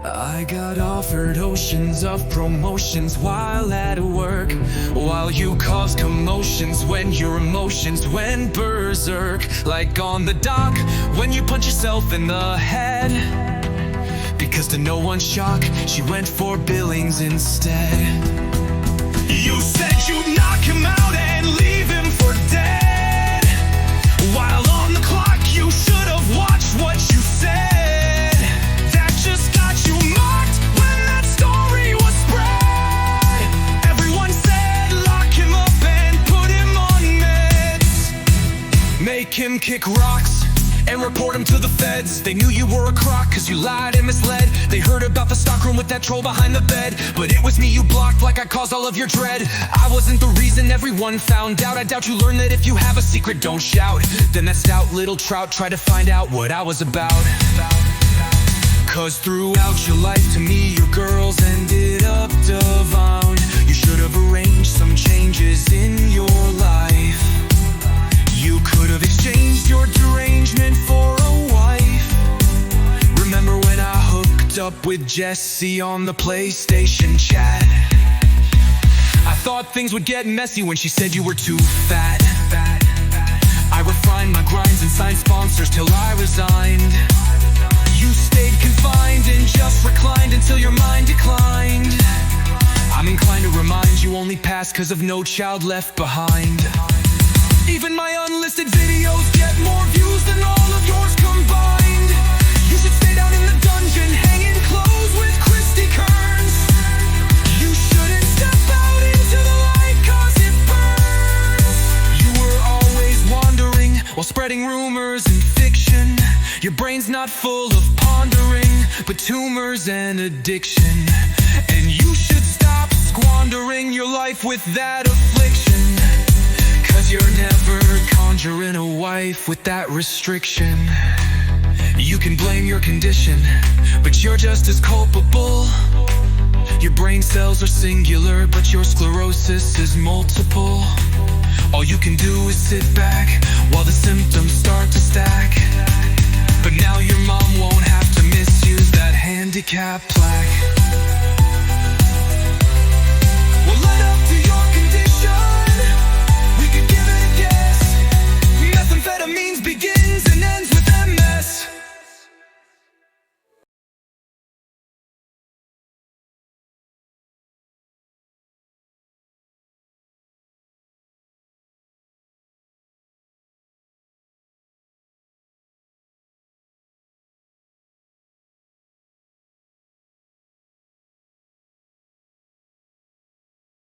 I got offered oceans of promotions while at work, while you cause commotions when your emotions went berserk. Like on the dock when you punch yourself in the head, because to no one's shock, she went for Billings instead. You said you'd knock him out and leave him for dead, while on the clock you should have watched what you said. That just got you mocked when that story was spread. Everyone said lock him up and put him on meds. Make him kick rocks and report him to the feds. They knew you were a crock cause you lied and misled. They heard about the stockroom with that troll behind the bed, but it was me you blocked like I caused all of your dread. I wasn't the reason everyone found out. I doubt you learned that if you have a secret, don't shout. Then that stout little trout tried to find out what I was about. Cause throughout your life to me your girls ended up divine. You should have arranged some changes in your life. You could have exchanged your derangement for a wife. Remember when I hooked up with Jesse on the PlayStation chat? I thought things would get messy when she said you were too fat. I refined my grinds and signed sponsors till I resigned. You stayed confined and just reclined until your mind declined. I'm inclined to remind you only passed cause of No Child Left Behind. Even my unlisted videos get more views than all of yours combined. You should stay down in the dungeon, hanging clothes with Christy Kearns. You shouldn't step out into the light cause it burns. You were always wandering while spreading rumors and fiction. Your brain's not full of pondering, but tumors and addiction. And you should stop squandering your life with that affliction. Cause you're never conjuring a wife with that restriction. You can blame your condition, but you're just as culpable. Your brain cells are singular, but your sclerosis is multiple. All you can do is sit back while the symptoms start to stack. But now your mom won't have to misuse that handicap plaque.